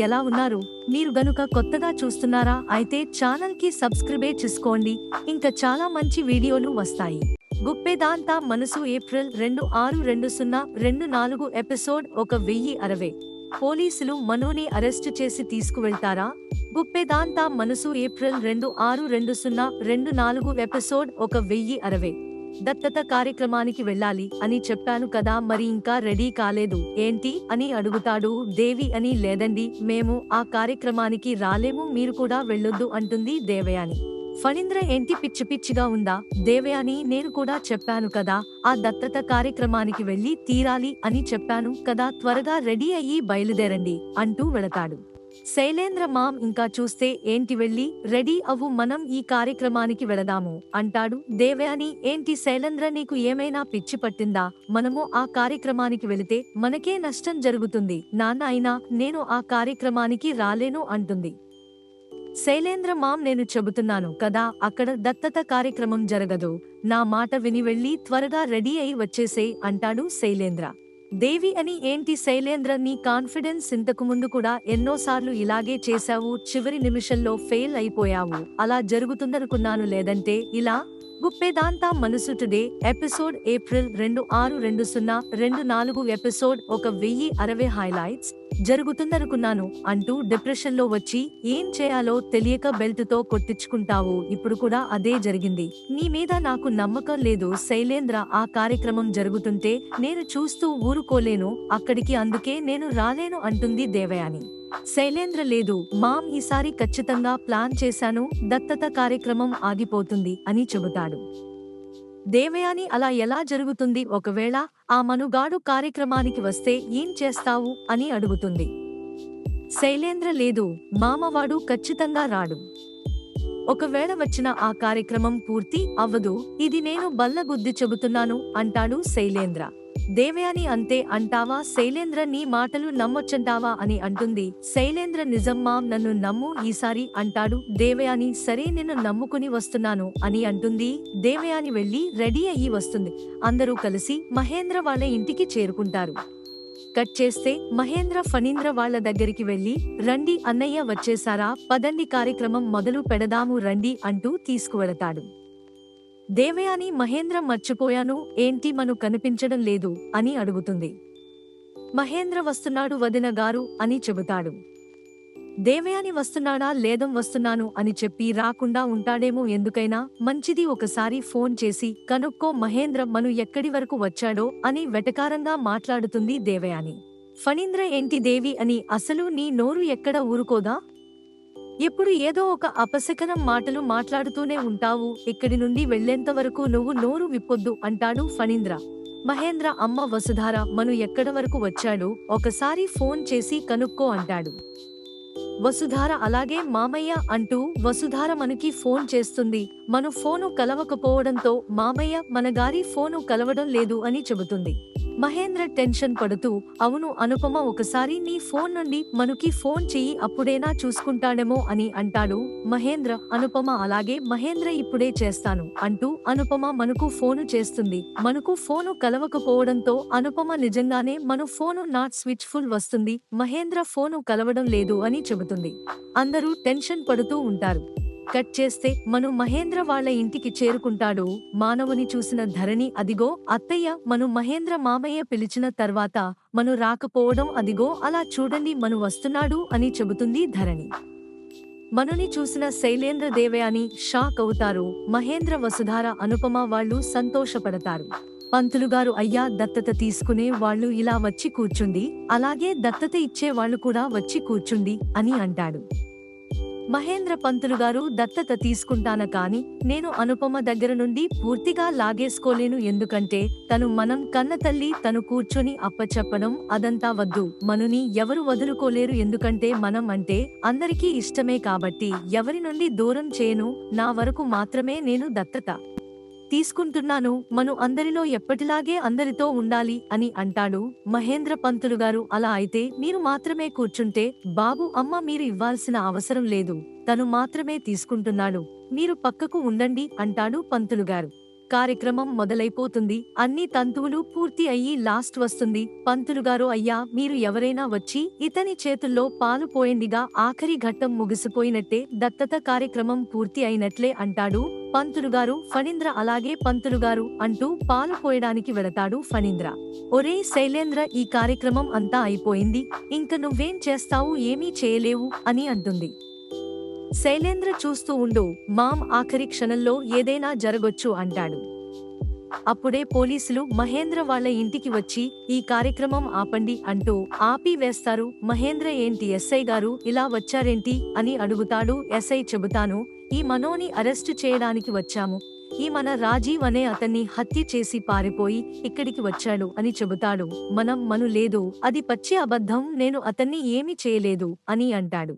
ఎలా ఉన్నారు? మీరు గనుక కొత్తగా చూస్తున్నారా అయితే ఛానల్ కి సబ్స్క్రైబ్ చేసుకోండి. ఇంకా చాలా మంచి వీడియోలు వస్తాయి. గుప్పెదాంతా మనసు ఏప్రిల్ 26/2024 ఎపిసోడ్ 1060. పోలీసులు మనోని అరెస్టు చేసి తీసుకువెళ్తారా? గుప్పెదాంతా మనసు ఏప్రిల్ 26/2024 ఎపిసోడ్ 1060. దత్తత కార్యక్రమానికి వెళ్ళాలి అని చెప్పాను కదా, మరి ఇంకా రెడీ కాలేదు ఏంటి అని అడుగుతాడు. దేవి అని లేదండి, మేము ఆ కార్యక్రమానికి రాలేము, మీరు కూడా వెళ్ళొద్దు అంటుంది దేవయాని. ఫణీంద్ర ఏంటి పిచ్చి పిచ్చిగా ఉందా దేవయాని, నేను కూడా చెప్పాను కదా ఆ దత్తత కార్యక్రమానికి వెళ్ళి తీరాలి అని చెప్పాను కదా, త్వరగా రెడీ అయ్యి బయలుదేరండి అంటూ వెళతాడు. శైలేంద్ర మామ్ ఇంకా చూస్తే ఏంటి, వెళ్ళి రెడీ అవ్వు, మనం ఈ కార్యక్రమానికి వెళదాము అంటాడు. దేవయాని ఏంటి శైలేంద్ర, నీకు ఏమైనా పిచ్చి పట్టిందా? మనము ఆ కార్యక్రమానికి వెళితే మనకే నష్టం జరుగుతుంది నాన్న, అయినా నేను ఆ కార్యక్రమానికి రాలేను అంటుంది. శైలేంద్ర మామ్ నేను చెబుతున్నాను కదా అక్కడ దత్తత కార్యక్రమం జరగదు, నా మాట విని వెళ్ళి త్వరగా రెడీ అయి వచ్చేసేయ్ అంటాడు శైలేంద్ర. దేవి అని ఏంటి శైలేంద్ర, నీ కాన్ఫిడెన్స్ ఇంతకు ముందు కూడా ఎన్నోసార్లు ఇలాగే చేశావు, చివరి నిమిషంలో ఫెయిల్ అయిపోయావు, అలా జరుగుతుందనుకున్నాను, లేదంటే ఇలా. Guppedantha Manasu today episode April 26/2024 episode 1060 highlights. జరుగుతుందనుకున్నాను అంటూ డిప్రెషన్ లో వచ్చి ఏం చేయాలో తెలియక బెల్ట్ తో కొట్టించుకుంటావు, ఇప్పుడు కూడా అదే జరిగింది, నీ మీద నాకు నమ్మకం లేదు శైలేంద్ర, ఆ కార్యక్రమం జరుగుతుంటే నేను చూస్తూ ఊరుకోలేను అక్కడికి, అందుకే నేను రాలేను అంటుంది దేవయాని. శైలేంద్ర లేదు మామ్, ఈసారి ఖచ్చితంగా ప్లాన్ చేశాను, దత్తత కార్యక్రమం ఆగిపోతుంది అని చెబుతాడు. దేవయాని అలా ఎలా జరుగుతుంది, ఒకవేళ ఆ మనుగాడు కార్యక్రమానికి వస్తే ఏం చేస్తావు అని అడుగుతుంది. శైలేంద్ర లేదు మామవాడు ఖచ్చితంగా రాడు, ఒకవేళ వచ్చిన ఆ కార్యక్రమం పూర్తి అవ్వదు, ఇది నేను బల్లగుద్ది చెబుతున్నాను అంటాడు శైలేంద్ర. దేవయాని అంతే అంటావా శైలేంద్ర, నీ మాటలు నమ్మొచ్చంటావా అని అంటుంది. శైలేంద్ర నిజం మామ్, నన్ను నమ్ము ఈసారి అంటాడు. దేవయాని సరే నిన్ను నమ్ముకుని వస్తున్నాను అని అంటుంది. దేవయాని వెళ్లి రెడీ అయ్యి వస్తుంది. అందరూ కలిసి మహేంద్ర వాళ్ళ ఇంటికి చేరుకుంటారు. కట్ చేస్తే మహేంద్ర ఫణీంద్ర వాళ్ళ దగ్గరికి వెళ్లి రండి అన్నయ్య వచ్చేసారా, పదండి కార్యక్రమం మొదలు పెడదాము రండి అంటూ తీసుకువెళతాడు. దేవయాని మహేంద్ర మర్చిపోయాను ఏంటి, మను కనిపించడం లేదు అని అడుగుతుంది. మహేంద్ర వస్తున్నాడు వదిన గారు అని చెబుతాడు. దేవయాని వస్తున్నాడా, లేదం వస్తున్నాను అని చెప్పి రాకుండా ఉంటాడేమో, ఎందుకైనా మంచిది ఒకసారి ఫోన్ చేసి కనుక్కో మహేంద్ర మను ఎక్కడి వరకు వచ్చాడో అని వెటకారంగా మాట్లాడుతుంది దేవయాని. ఫణీంద్ర ఏంటి దేవి అని, అసలు నీ నోరు ఎక్కడ ఊరుకోదా, ఎప్పుడు ఏదో ఒక అపశకనం మాటలు మాట్లాడుతూనే ఉంటావు, ఇక్కడి నుండి వెళ్లేంత వరకు నువ్వు నోరు విప్పొద్దు అంటాడు ఫణీంద్ర. మహేంద్ర అమ్మ వసుధార మను ఎక్కడ వరకు వచ్చాడు ఒకసారి ఫోన్ చేసి కనుక్కో అంటాడు. వసుధార అలాగే మామయ్య అంటూ వసుధార మనకి ఫోన్ చేస్తుంది. మను ఫోను కలవకపోవడంతో మామయ్య మన గారి ఫోను కలవడం లేదు అని చెబుతుంది. మహేంద్ర టెన్షన్ పడుతూ అవును అనుపమ, ఒకసారి నీ ఫోన్ నుండి మనుకి ఫోన్ చెయ్యి, అప్పుడేనా చూసుకుంటాడేమో అని అంటాడు. మహేంద్ర అనుపమ అలాగే మహేంద్ర ఇప్పుడే చేస్తాను అంటూ అనుపమ మనుకు ఫోను చేస్తుంది. మనుకు ఫోను కలవకపోవడంతో అనుపమ నిజంగానే మను ఫోను నాట్ స్విచ్ ఫుల్ వస్తుంది, మహేంద్ర ఫోను కలవడం లేదు అని చెబుతుంది. అందరూ టెన్షన్ పడుతూ ఉంటారు. కట్ చేస్తే మను మహేంద్ర వాళ్ళ ఇంటికి చేరుకుంటాడు. మానవుని చూసిన ధరణి అదిగో అత్తయ్య, మను మహేంద్ర మామయ్య పిలిచిన తర్వాత మను రాకపోవడం అదిగో అలా చూడండి మను వస్తున్నాడు అని చెబుతుంది ధరణి. మనుని చూసిన శైలేంద్ర దేవయాని షాక్ అవుతారు. మహేంద్ర వసుధార అనుపమ వాళ్ళు సంతోషపడతారు. పంతులుగారు అయ్యా, దత్తత తీసుకునే వాళ్ళు ఇలా వచ్చి కూర్చుండి, అలాగే దత్తత ఇచ్చే వాళ్ళు కూడా వచ్చి కూర్చుండి అని అంటాడు. మహేంద్ర పంతులుగారు దత్తత తీసుకుంటాన కాని నేను అనుపమ దగ్గర నుండి పూర్తిగా లాగేసుకోలేను, ఎందుకంటే తను మనం కన్న తల్లి, తను కూర్చొని అప్పచెప్పడం అదంతా వద్దు, మనుని ఎవరు వదులుకోలేరు, ఎందుకంటే మనం అంటే అందరికీ ఇష్టమే కాబట్టి ఎవరి నుండి దూరం చేయను, నా వరకు మాత్రమే నేను దత్తత తీసుకుంటున్నాను, మను అందరిలో ఎప్పటిలాగే అందరితో ఉండాలి అని అంటాడు. మహేంద్ర పంతులుగారు అలా అయితే మీరు మాత్రమే కూర్చుంటే బాబు అమ్మ మీరు ఇవ్వాల్సిన అవసరం లేదు, తను మాత్రమే తీసుకుంటున్నాడు, మీరు పక్కకు ఉండండి అంటాడు పంతులుగారు. కార్యక్రమం మొదలైపోతుంది. అన్ని తంతువులు పూర్తి అయ్యి లాస్ట్ వస్తుంది. పంతులుగారు అయ్యా మీరు ఎవరైనా వచ్చి ఇతని చేతుల్లో పాలు పోయండిగా, ఆఖరి ఘట్టం ముగిసిపోయినట్టే, దత్తత కార్యక్రమం పూర్తి అయినట్లే అంటాడు పంతులుగారు. ఫణీంద్ర అలాగే పంతులుగారు అంటూ పాలు పోయడానికి వెళతాడు. ఫణీంద్ర ఒరే శైలేంద్ర, ఈ కార్యక్రమం అంతా అయిపోయింది, ఇంక నువ్వేం చేస్తావు, ఏమీ చేయలేవు అని అంటుంది. శైలేంద్ర చూస్తూ ఉండు మామ్, ఆఖరి క్షణంలో ఏదైనా జరగొచ్చు అంటాడు. అప్పుడే పోలీసులు మహేంద్ర వాళ్ళ ఇంటికి వచ్చి ఈ కార్యక్రమం ఆపండి అంటూ ఆపి వేస్తారు. మహేంద్ర ఏంటి ఎస్ఐ గారు ఇలా వచ్చారేంటి అని అడుగుతాడు. ఎస్ఐ చెబుతాను, ఈ మనోని అరెస్టు చేయడానికి వచ్చాము. ఈ మన రాజీవ్ అనే అతన్ని హత్య చేసి పారిపోయి ఇక్కడికి వచ్చాడు అని చెబుతాడు. మను లేదు, అది పచ్చి అబద్ధం, నేను అతన్ని ఏమీ చేయలేదు అని అంటాడు.